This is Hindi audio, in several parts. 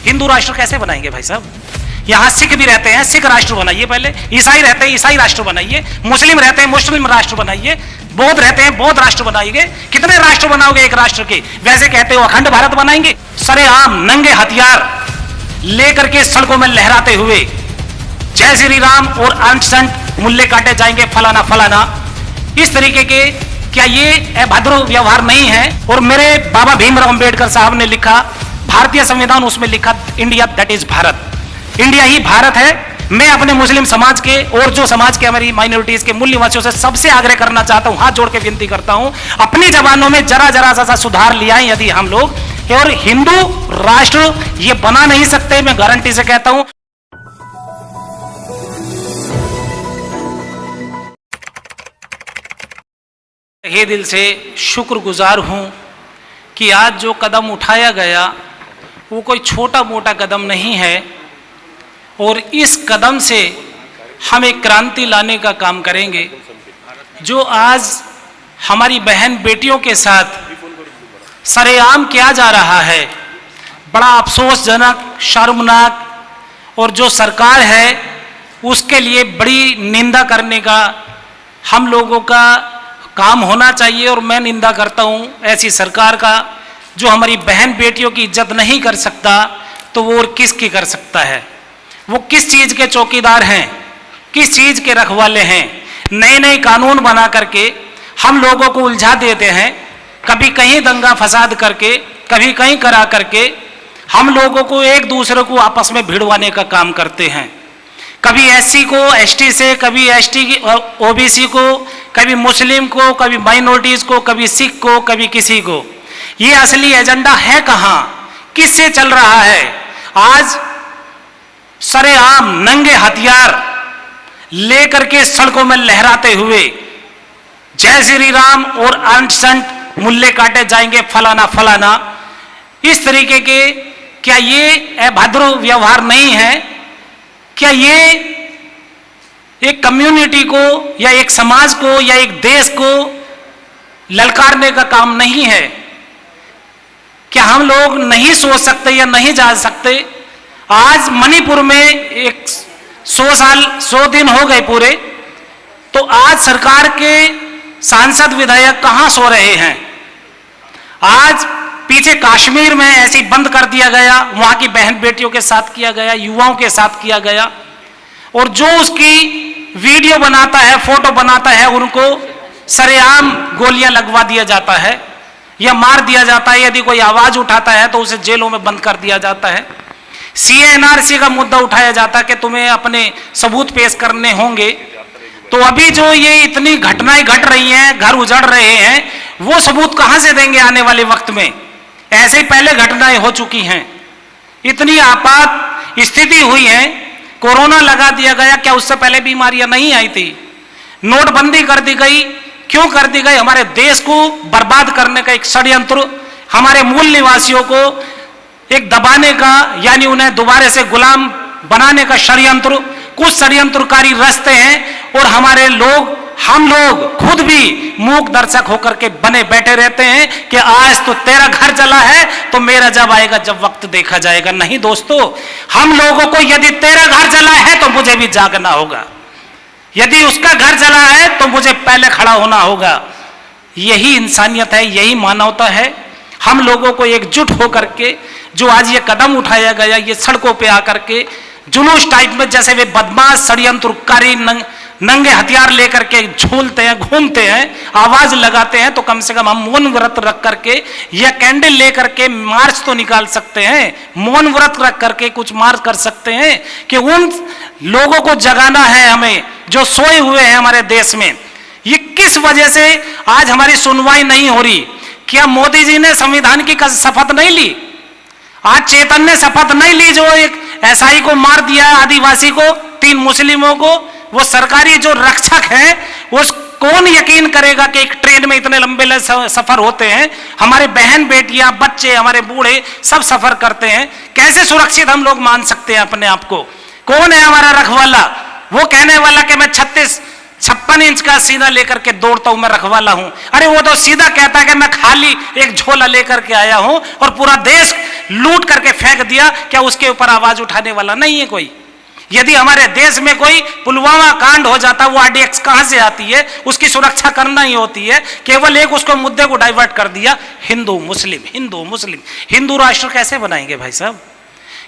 हिंदू राष्ट्र कैसे बनाएंगे भाई साहब? यहाँ सिख भी रहते हैं, सिख राष्ट्र बनाइए पहले। ईसाई रहते हैं, ईसाई राष्ट्र बनाइए। मुस्लिम रहते हैं, मुस्लिम राष्ट्र बनाइए। बौद्ध रहते हैं, बौद्ध राष्ट्र बनाइए। कितने राष्ट्र बनाओगे एक राष्ट्र के? वैसे कहते हो अखंड भारत बनाएंगे। सरेआम नंगे हथियार लेकर के सड़कों में लहराते हुए जय श्री राम और अंट संट मूल्य काटे जाएंगे, फलाना फलाना, इस तरीके के, क्या ये अभद्र व्यवहार नहीं है? और मेरे बाबा भीमराव अंबेडकर साहब ने लिखा भारतीय संविधान, उसमें लिखा India that is Bharat, India ही भारत है। मैं अपने मुस्लिम समाज के और जो समाज के हमारी माइनॉरिटीज के मूल निवासियों से सबसे आग्रह करना चाहता हूं, हाथ जोड़ के विनती करता हूं, अपनी जबानों में जरा जरा सा सुधार ले आए यदि हम लोग, और हिंदू राष्ट्र ये बना नहीं सकते, मैं गारंटी से कहता हूं। तहे दिल से शुक्रगुजार हूं कि आज जो कदम उठाया गया वो कोई छोटा मोटा कदम नहीं है, और इस कदम से हम एक क्रांति लाने का काम करेंगे। जो आज हमारी बहन बेटियों के साथ सरेआम किया जा रहा है, बड़ा अफसोसजनक, शर्मनाक, और जो सरकार है उसके लिए बड़ी निंदा करने का हम लोगों का काम होना चाहिए। और मैं निंदा करता हूं ऐसी सरकार का जो हमारी बहन बेटियों की इज्जत नहीं कर सकता, तो वो और किसकी कर सकता है? वो किस चीज के चौकीदार हैं, किस चीज के रखवाले हैं? नए नए कानून बना करके हम लोगों को उलझा देते हैं, कभी कहीं दंगा फसाद करके, कभी कहीं करा करके हम लोगों को एक दूसरे को आपस में भिड़वाने का काम करते हैं। कभी एससी को एसटी से, कभी एसटी की ओबीसी को, कभी मुस्लिम को, कभी माइनॉरिटीज को, कभी सिख को, कभी किसी को। ये असली एजेंडा है कहां? किससे चल रहा है? आज सरेआम नंगे हथियार लेकर के सड़कों में लहराते हुए जय श्री राम और अंट संट मूल्य काटे जाएंगे, फलाना फलाना, इस तरीके के, क्या ये अभद्र व्यवहार नहीं है? क्या ये एक कम्युनिटी को या एक समाज को या एक देश को ललकारने का काम नहीं है? क्या हम लोग नहीं सोच सकते या नहीं जान सकते? आज मणिपुर में एक 100 दिन हो गए पूरे, तो आज सरकार के सांसद विधायक कहां सो रहे हैं? आज पीछे कश्मीर में ऐसे ही बंद कर दिया गया, वहां की बहन बेटियों के साथ किया गया, युवाओं के साथ किया गया, और जो उसकी वीडियो बनाता है, फोटो बनाता है, उनको सरेआम गोलियां लगवा दिया जाता है या मार दिया जाता है। यदि कोई आवाज उठाता है तो उसे जेलों में बंद कर दिया जाता है। सीएनआरसी का मुद्दा उठाया जाता है कि तुम्हें अपने सबूत पेश करने होंगे। तो अभी जो ये इतनी घटनाएं घट रही हैं, घर उजड़ रहे हैं, वो सबूत कहां से देंगे आने वाले वक्त में? ऐसे ही पहले घटनाएं हो चुकी हैं, इतनी आपात स्थिति हुई है, कोरोना लगा दिया गया, क्या उससे पहले बीमारियां नहीं आई थी? नोटबंदी कर दी गई, क्यों कर दी गई? हमारे देश को बर्बाद करने का एक षड्यंत्र, हमारे मूल निवासियों को एक दबाने का, यानी उन्हें दोबारा से गुलाम बनाने का षड्यंत्र। कुछ षड्यंत्रकारी रचते हैं और हमारे लोग, हम लोग खुद भी मूक दर्शक होकर के बने बैठे रहते हैं कि आज तो तेरा घर जला है तो मेरा जब आएगा, जब वक्त देखा जाएगा। नहीं दोस्तों, हम लोगों को यदि तेरा घर जला है तो मुझे भी जागना होगा, यदि उसका घर जला है तो मुझे पहले खड़ा होना होगा। यही इंसानियत है, यही मानवता है। हम लोगों को एकजुट होकर के जो आज ये कदम उठाया गया, ये सड़कों पे आकर के जुलूस टाइप में, जैसे वे बदमाश षड्यंत्रकारी नंगे हथियार लेकर के झूलते हैं, घूमते हैं, आवाज लगाते हैं, तो कम से कम हम मौन व्रत रख करके या कैंडल लेकर के मार्च तो निकाल सकते हैं, मौन व्रत रख करके कुछ मार्च कर सकते हैं कि उन लोगों को जगाना है हमें जो सोए हुए हैं हमारे देश में। ये किस वजह से आज हमारी सुनवाई नहीं हो रही? क्या मोदी जी ने संविधान की शपथ नहीं ली? आज चेतन ने शपथ नहीं ली जो एक एसआई को मार दिया, आदिवासी को, 3 मुस्लिमों को? वो सरकारी जो रक्षक हैं, उस कौन यकीन करेगा कि एक ट्रेन में इतने लंबे सफर होते हैं, हमारे बहन बेटियां, बच्चे, हमारे बूढ़े सब सफर करते हैं, कैसे सुरक्षित हम लोग मान सकते हैं अपने आप को? कौन है हमारा रखवाला? वो कहने वाला कि मैं 56 इंच का सीधा लेकर के दौड़ता हूं, मैं रखवाला हूं। अरे वो तो सीधा कहता है कि मैं खाली एक झोला लेकर के आया हूं और पूरा देश लूट करके फेंक दिया, क्या उसके ऊपर आवाज उठाने वाला नहीं है कोई? यदि हमारे देश में कोई पुलवामा कांड हो जाता, वो आरडीएक्स कहां से आती है? उसकी सुरक्षा करना ही होती है। केवल एक उसको मुद्दे को डाइवर्ट कर दिया, हिंदू मुस्लिम हिंदू मुस्लिम। हिंदू राष्ट्र कैसे बनाएंगे भाई साहब?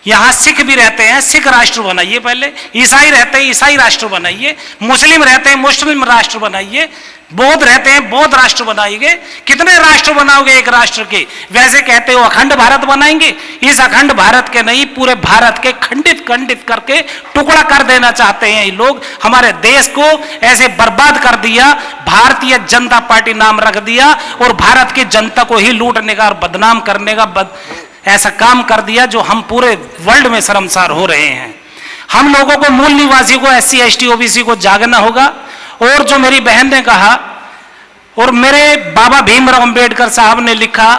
यहां सिख भी रहते हैं, सिख राष्ट्र बनाइए पहले। ईसाई रहते हैं, ईसाई राष्ट्र बनाइए। मुस्लिम रहते हैं, मुस्लिम राष्ट्र बनाइए। बौद्ध रहते हैं, बौद्ध राष्ट्र बनाइए। कितने राष्ट्र बनाओगे एक राष्ट्र के? वैसे कहते हो अखंड भारत बनाएंगे। इस अखंड भारत के नहीं, पूरे भारत के खंडित खंडित करके टुकड़ा कर देना चाहते हैं ये लोग। हमारे देश को ऐसे बर्बाद कर दिया, भारतीय जनता पार्टी नाम रख दिया, और भारत की जनता को ही लूटने का और बदनाम करने का ऐसा काम कर दिया, जो हम पूरे वर्ल्ड में शर्मसार हो रहे हैं। हम लोगों को, मूल निवासी को, SC ST OBC को जागना होगा। और जो मेरी बहन ने कहा, और मेरे बाबा भीमराव अंबेडकर साहब ने लिखा,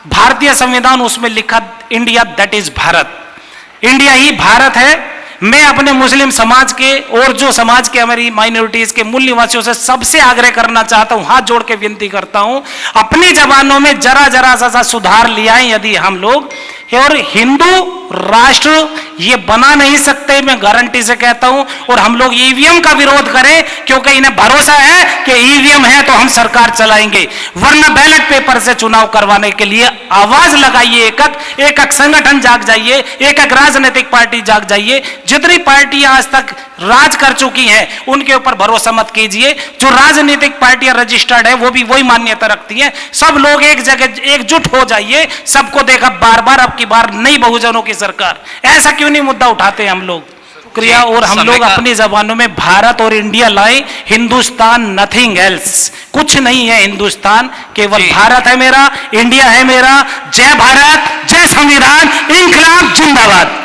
भारतीय संविधान, उसमें लिखा India that is Bharat. India ही भारत है। मैं अपने मुस्लिम समाज के और जो समाज के हमारी माइनॉरिटीज के मूल निवासियों से सबसे आग्रह करना चाहता हूं, हाथ जोड़ के विनती करता हूं, अपनी जबानों में जरा जरा सा सुधार ले आए यदि हम लोग, और हिंदू राष्ट्र ये बना नहीं सकते, मैं गारंटी से कहता हूं। और हम लोग ईवीएम का विरोध करें, क्योंकि इन्हें भरोसा है कि ईवीएम है तो हम सरकार चलाएंगे, वरना बैलेट पेपर से चुनाव करवाने के लिए आवाज लगाइए। एक एक संगठन जाग जाइए, एक एक राजनीतिक पार्टी जाग जाइए। जितनी पार्टियां आज तक राज कर चुकी हैं, उनके ऊपर भरोसा मत कीजिए। जो राजनीतिक पार्टियां रजिस्टर्ड है, वो भी वही मान्यता रखती हैं। सब लोग एक जगह एकजुट हो जाइए। सबको देखा बार बार, अब की बार नई बहुजनों की सरकार, ऐसा क्यों नहीं मुद्दा उठाते हम लोग? क्रिया, और हम लोग अपनी जबानों में भारत और इंडिया लाए। हिंदुस्तान नथिंग एल्स, कुछ नहीं है हिंदुस्तान, केवल भारत है मेरा, इंडिया है मेरा। जय भारत, जय संविधान, इंकलाब जिंदाबाद।